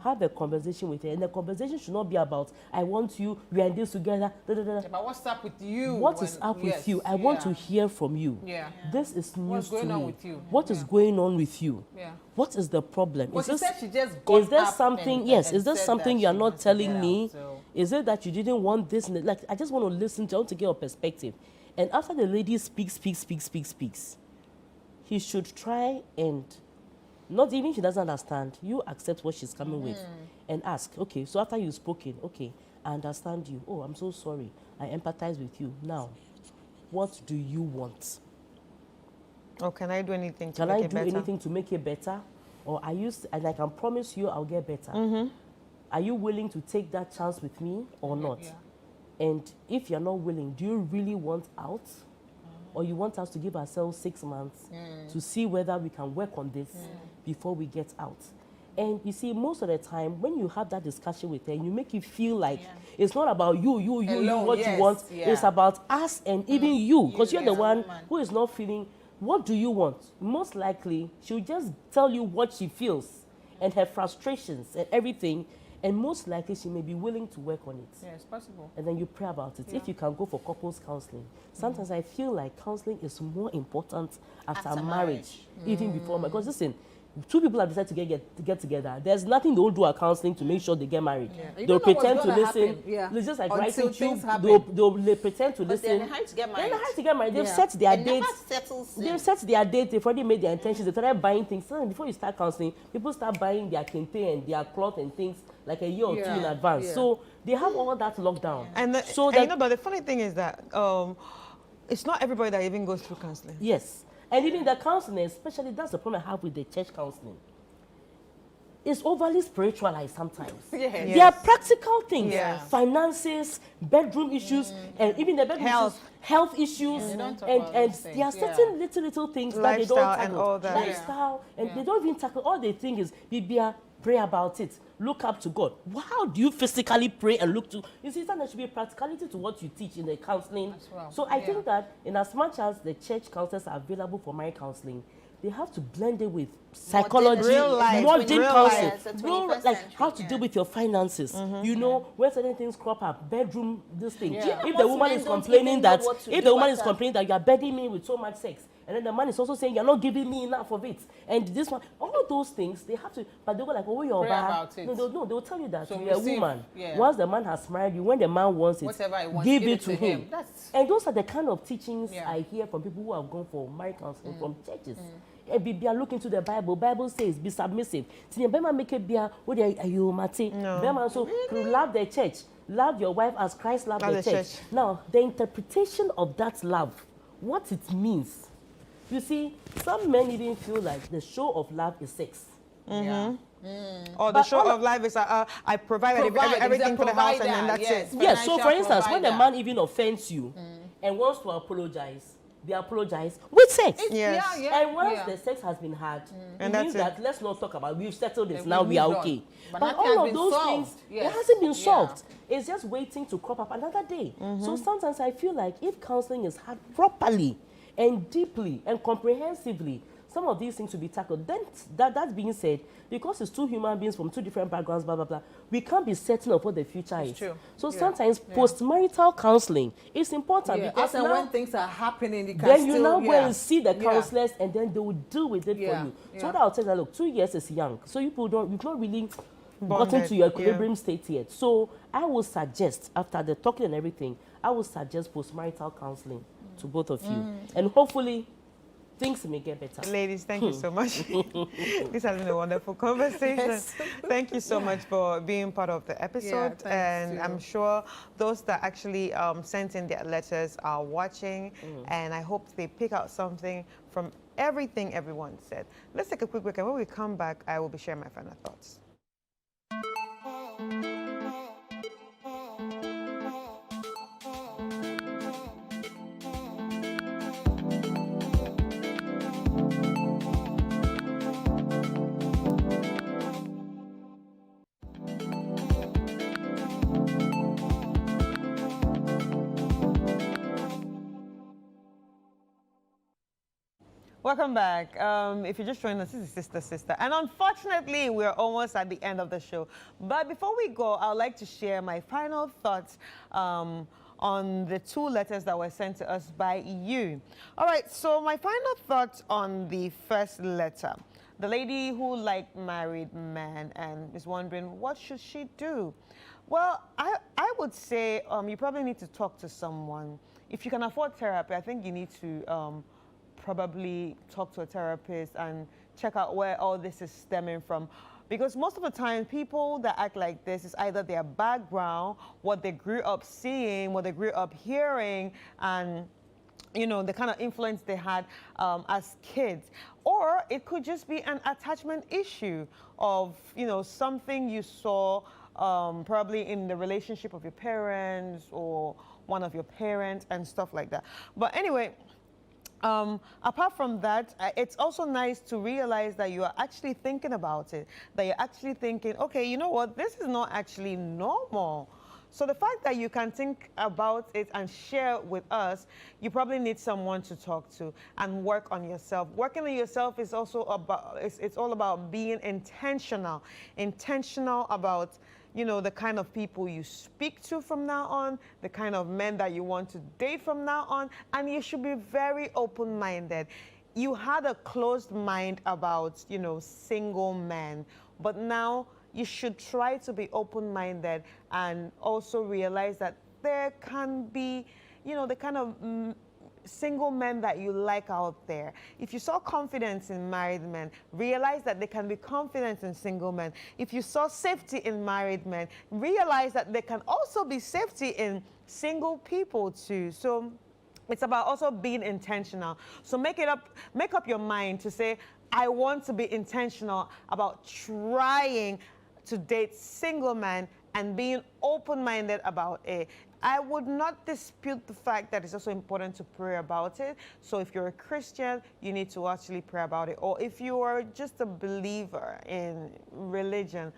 have a conversation with her, and the conversation should not be about, I want you, we are in this together, da, da, da. Yeah, but what's up with you? What is up with you? I want to hear from you. Yeah. This is news What's going to on me. with you? What is going on with you? Yeah. What is the problem? Well, Is she this, said she just got is there up something, and- yes, and is there said something that you are she not wants to telling get me? out, so- Is it that you didn't want this? Like, I just want to listen to, I want to get your perspective. And after the lady speaks, he should try and, not even if she doesn't understand, you accept what she's coming with and ask, okay, so after you've spoken, okay, I understand you. Oh, I'm so sorry. I empathize with you. Now, what do you want? Or can I do anything to Can make I it do better? anything to make it better? Or are you, and I can promise you I'll get better. Are you willing to take that chance with me or not? Yeah. And if you're not willing, do you really want out? Or you want us to give ourselves 6 months to see whether we can work on this before we get out? And you see, most of the time, when you have that discussion with her, you make it feel like it's not about you, Alone, what yes, you want. yeah. It's about us and even you, because you're the as a one woman. who is not feeling, what do you want? Most likely, she'll just tell you what she feels and her frustrations and everything. And most likely, she may be willing to work on it. Yeah, it's possible. And then you pray about it. If you can go for couples counseling. Sometimes I feel like counseling is more important after marriage, even before marriage. Because listen, two people have decided to get together. There's nothing they will do at counseling to make sure they get married. You They'll don't know what's pretend to gonna listen. happen. Yeah. It's just like Until writing things tube. happen. They'll pretend to But they're listen. in to get Then married. they have to get married. They've Yeah. set their It never dates. settles in. They've set their date, they've already made their intentions, they started buying things. So before you start counseling, people start buying their kente and their cloth and things like a year or two in Yeah, advance. yeah. So they have all that locked down. And, so and you know, but the funny thing is that it's not everybody that even goes through counseling. yes. And even the counseling, especially that's the problem I have with the church counseling. It's overly spiritualized sometimes. Yes. They are practical things, Yes. finances, bedroom issues, and even the bedroom Health. issues, health issues, They don't talk and about and those there are things, yeah. certain little things that they don't Lifestyle tackle. and all that. Lifestyle, and they don't even tackle. All they think is, Bibia, pray about it, look up to God. How do you physically pray and look to? You see, there should be a practicality to what you teach in the counseling. As well, So I yeah. think that in as much as the church counselors are available for marriage counseling, they have to blend it with psychology, Real life, modern real counseling, life. It's the real, 21st like century, how to deal with your finances. You know, when certain things crop up, bedroom, this thing. Yeah. If the Most woman men is don't complaining even know that, what to if do the woman is after. complaining that you are bedding me with so much sex, and then the man is also saying you're not giving me enough of it, and this one, all those things they have to, but they go like, oh, you're Pray bad. about it. No, they'll tell you that So you're a receive, woman. yeah. Once the man has married you, when the man wants it, Whatever he wants, give it to him. That's And those are the kind of teachings Yeah. I hear from people who have gone for marriage counseling from churches. Be look into the Bible. Bible says be submissive. Make it be you mate. So love the church. Love your wife as Christ loved Love the the church. church. Now, the interpretation of that love, what it means. You see, some men even feel like the show of love is sex. yeah. Or the But show all of life is I provide Provide, everything he's a for the house and then provider, that's yes. it. Yes, so for Financial instance, when the provider. man even offends you and wants to apologize, they apologize with sex. Yes. Yeah. And once yeah. the sex has been had, And it that's means it. that let's not talk about we've settled it, And now we we are moved on. okay. But But nothing all has of been those solved. things, Yes. it hasn't been Yeah. solved. It's just waiting to crop up another day. So sometimes I feel like if counseling is had properly and deeply and comprehensively, some of these things will be tackled. Then that being said, because it's two human beings from two different backgrounds, blah, blah, blah, we can't be certain of what the future is. true. So Yeah. sometimes postmarital counseling is important Yeah. because As and now, when things are happening, you can then still, you now go yeah. and see the Yeah. counselors and then they will deal with it Yeah, for you. yeah. So what I'll tell you, look, 2 years is young. So you've not really gotten Bonded, to your yeah. equilibrium state yet. So I will suggest, after the talking and everything, I will suggest postmarital counseling to both of you. And hopefully things may get better. Ladies, thank you so much. This has been a wonderful conversation. Yes. Thank you so much for being part of the episode. thanks And too. I'm sure those that actually sent in their letters are watching. And I hope they pick out something from everything everyone said. Let's take a quick break. And when we come back, I will be sharing my final thoughts. Welcome back. If you're just joining us, this is Sister. And unfortunately, we're almost at the end of the show. But before we go, I'd like to share my final thoughts on the 2 letters that were sent to us by you. All right, so my final thoughts on the first letter. The lady who liked married men and is wondering, what should she do? Well, I would say you probably need to talk to someone. If you can afford therapy, I think you need to probably talk to a therapist and check out where all this is stemming from. Because most of the time, people that act like this is either their background, what they grew up seeing, what they grew up hearing, and you know, the kind of influence they had as kids. Or it could just be an attachment issue of, you know, something you saw probably in the relationship of your parents or one of your parents and stuff like that. But anyway, apart from that, it's also nice to realize that you are actually thinking about it, that you're actually thinking, okay, you know what, this is not actually normal. So the fact that you can think about it and share with us, you probably need someone to talk to and work on yourself. Working on yourself is also about, it's all about being intentional about, you know, the kind of people you speak to from now on, the kind of men that you want to date from now on, and you should be very open-minded. You had a closed mind about, you know, single men, but now you should try to be open-minded and also realize that there can be, you know, the kind of single men that you like out there. If you saw confidence in married men, realize that there can be confidence in single men. If you saw safety in married men, realize that there can also be safety in single people too. So it's about also being intentional. So make up your mind to say, I want to be intentional about trying to date single men and being open-minded about it. I would not dispute the fact that it's also important to pray about it. So if you're a Christian, you need to actually pray about it. Or if you are just a believer in religion,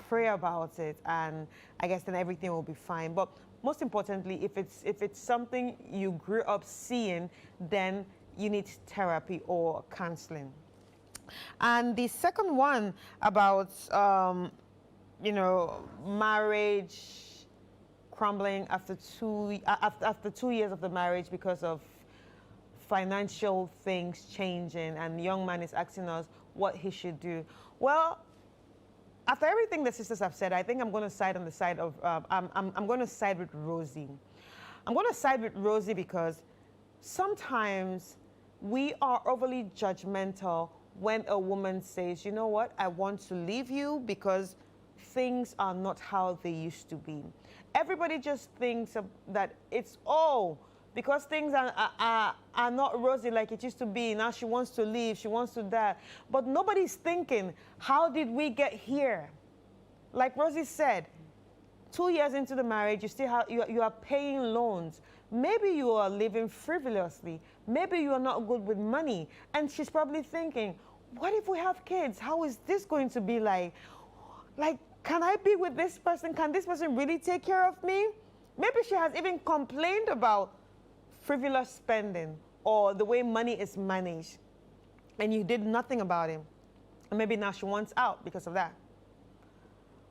pray about it, and I guess then everything will be fine. But most importantly, if it's something you grew up seeing, then you need therapy or counseling. And the second one about you know, marriage crumbling after 2 years of the marriage because of financial things changing, and the young man is asking us what he should do. Well, after everything the sisters have said, I think I'm going to side on the side of I'm going to side with Rosie. I'm going to side with Rosie because sometimes we are overly judgmental when a woman says, you know what, I want to leave you because things are not how they used to be. Everybody just thinks that it's, oh, because things are not rosy like it used to be. Now she wants to leave, she wants to that. But nobody's thinking, how did we get here? Like Rosie said, 2 years into the marriage, you still have, you are paying loans. Maybe you are living frivolously. Maybe you are not good with money. And she's probably thinking, what if we have kids? How is this going to be like? Like, can I be with this person? Can this person really take care of me? Maybe she has even complained about frivolous spending or the way money is managed, and you did nothing about it. And maybe now she wants out because of that.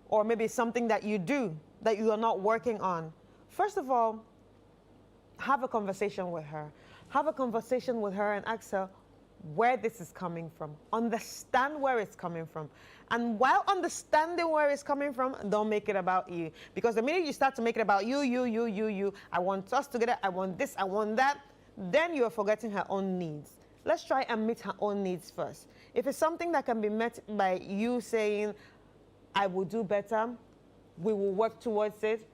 Or maybe something that you do that you are not working on. First of all, have a conversation with her. Have a conversation with her and ask her where this is coming from. Understand where it's coming from. And while understanding where it's coming from, don't make it about you. Because the minute you start to make it about you, I want us together, I want this, I want that, then you are forgetting her own needs. Let's try and meet her own needs first. If it's something that can be met by you saying, I will do better, we will work towards it,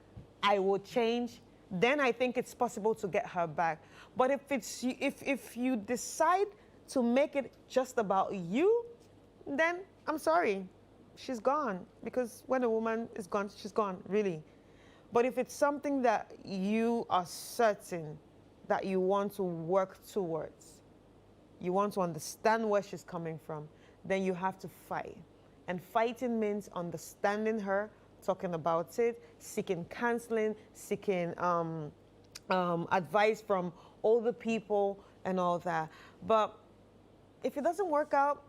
I will change, then I think it's possible to get her back. But if you decide to make it just about you, then I'm sorry, she's gone. Because when a woman is gone, she's gone, really. But if it's something that you are certain that you want to work towards, you want to understand where she's coming from, then you have to fight. And fighting means understanding her, talking about it, seeking counseling, seeking advice from older people and all that. But if it doesn't work out,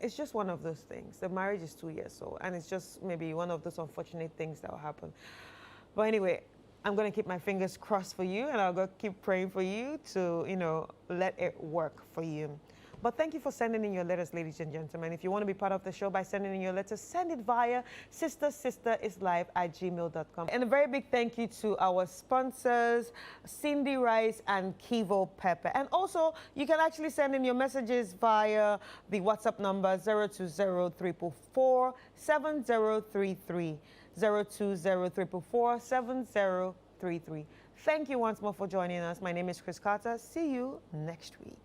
it's just one of those things. The marriage is 2 years old, and it's just maybe one of those unfortunate things that will happen. But anyway, I'm going to keep my fingers crossed for you, and I'll go keep praying for you to, you know, let it work for you. But thank you for sending in your letters, ladies and gentlemen. If you want to be part of the show by sending in your letters, send it via sisterislive@gmail.com. And a very big thank you to our sponsors, Cindy Rice and Kivo Pepper. And also, you can actually send in your messages via the WhatsApp number 020-344-7033. 020-344-7033. Thank you once more for joining us. My name is Chris Carter. See you next week.